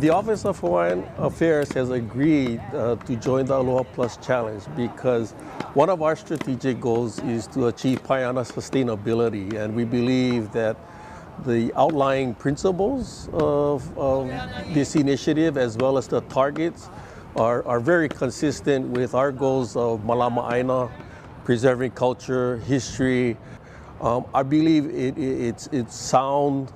The Office of Hawaiian Affairs has agreed to join the Aloha Plus Challenge because one of our strategic goals is to achieve Paiana sustainability, and we believe that the outlying principles of this initiative as well as the targets are very consistent with our goals of Malama Aina, preserving culture, history. I believe it's sound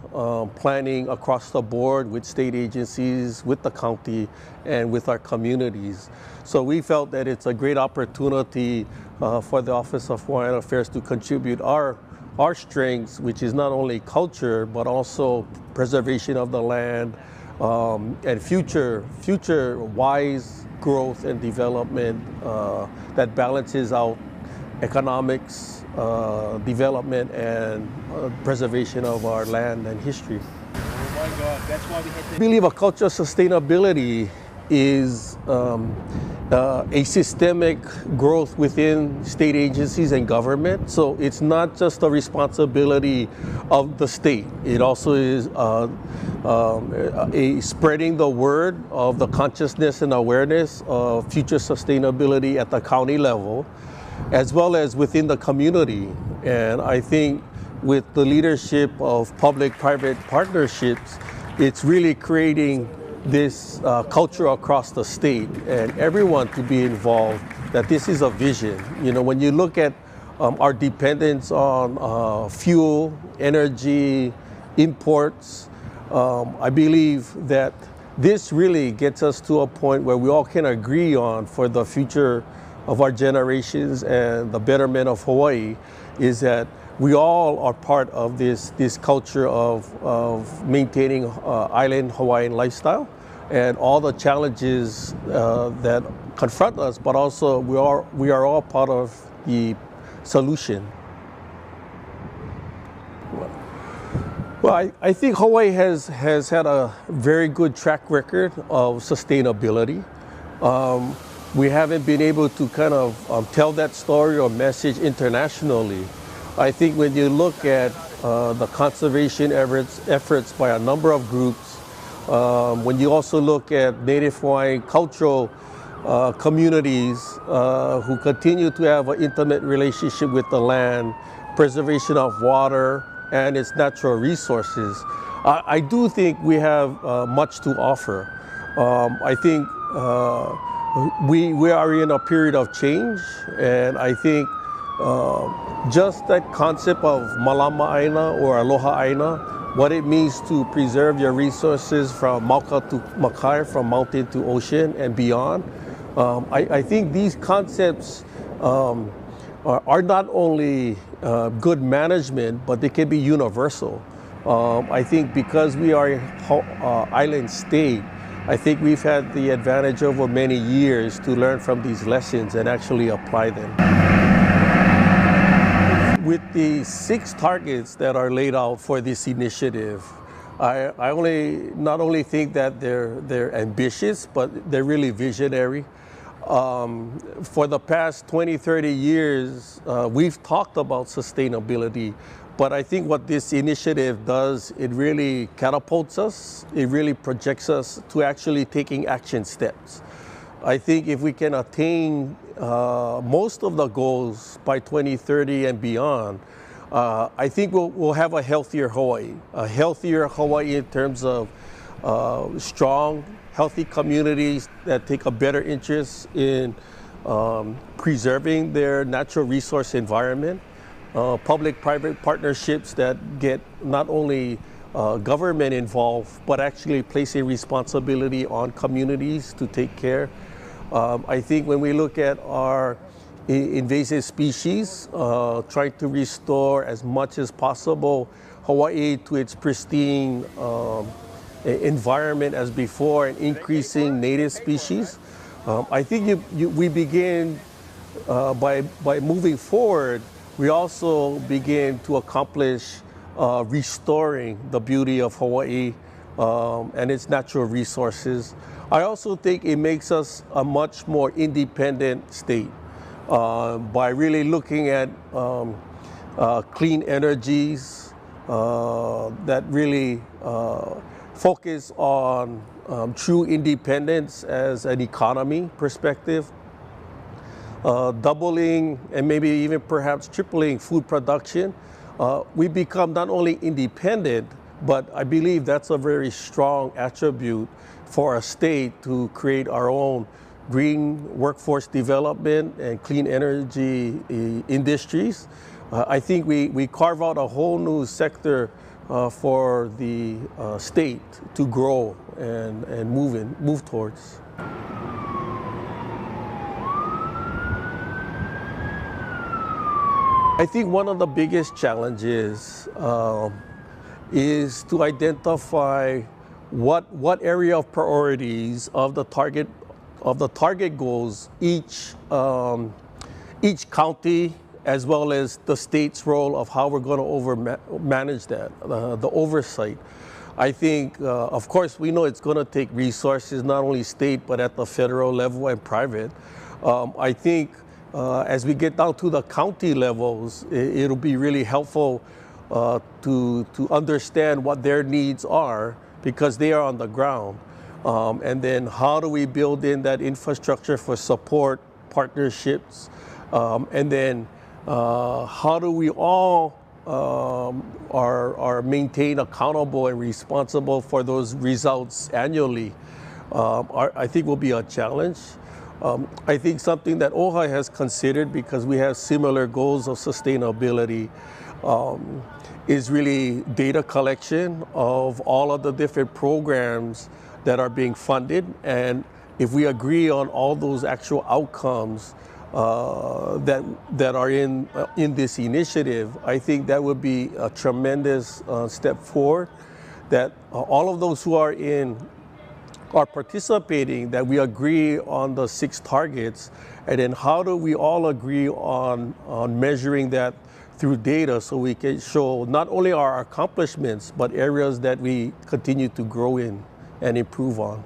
planning across the board with state agencies, with the county, and with our communities. So we felt that it's a great opportunity for the Office of Hawaiian Affairs to contribute our strengths, which is not only culture, but also preservation of the land and future wise growth and development that balances out economics, development, and preservation of our land and history. Oh my God, that's why we had to... I believe a culture of sustainability is a systemic growth within state agencies and government. So it's not just a responsibility of the state. It also is a spreading the word of the consciousness and awareness of future sustainability at the county level, as well as within the community. And I think with the leadership of public-private partnerships, it's really creating this culture across the state and everyone to be involved, that this is a vision. You know, when you look at our dependence on fuel, energy, imports, I believe that this really gets us to a point where we all can agree on for the future of our generations and the betterment of Hawaii is that we all are part of this culture of maintaining island Hawaiian lifestyle and all the challenges that confront us, but also we are all part of the solution. Well, I think Hawaii has had a very good track record of sustainability. We haven't been able to kind of tell that story or message internationally. I think when you look at the conservation efforts by a number of groups, when you also look at Native Hawaiian cultural communities who continue to have an intimate relationship with the land, preservation of water and its natural resources, I do think we have much to offer. I think we are in a period of change, and I think just that concept of Malama Aina or Aloha Aina, what it means to preserve your resources from Mauka to Makai, from mountain to ocean and beyond. I think these concepts are not only good management, but they can be universal. I think because we are an island state, I think we've had the advantage over many years to learn from these lessons and actually apply them. With the 6 targets that are laid out for this initiative, I not only think that they're ambitious, but they're really visionary. For the past 20, 30 years, we've talked about sustainability, but I think what this initiative does, it really catapults us, it really projects us to actually taking action steps. I think if we can attain most of the goals by 2030 and beyond, I think we'll have a healthier Hawaii in terms of strong, healthy communities that take a better interest in preserving their natural resource environment, public-private partnerships that get not only government involved, but actually place a responsibility on communities to take care. I think when we look at our invasive species, trying to restore as much as possible Hawaii to its pristine environment as before and increasing native species, I think we begin by moving forward, we also begin to accomplish restoring the beauty of Hawaii and its natural resources. I also think it makes us a much more independent state by really looking at clean energies that really focus on true independence as an economy perspective, doubling and maybe even perhaps tripling food production, we become not only independent, but I believe that's a very strong attribute for a state to create our own green workforce development and clean energy industries. I think we carve out a whole new sector for the state to grow and move towards. I think one of the biggest challenges is to identify what area of priorities of the target goals each county as well as the state's role of how we're going to manage that, the oversight. I think, of course, we know it's going to take resources, not only state, but at the federal level and private. I think as we get down to the county levels, it'll be really helpful to understand what their needs are because they are on the ground. And then how do we build in that infrastructure for support, partnerships, and then how do we all are maintained accountable and responsible for those results annually, I think will be a challenge. I think something that OHA has considered, because we have similar goals of sustainability, is really data collection of all of the different programs that are being funded. And if we agree on all those actual outcomes that are in this initiative, I think that would be a tremendous step forward, that all of those who are participating, that we agree on the 6 targets, and then how do we all agree on measuring that through data so we can show not only our accomplishments, but areas that we continue to grow in and improve on.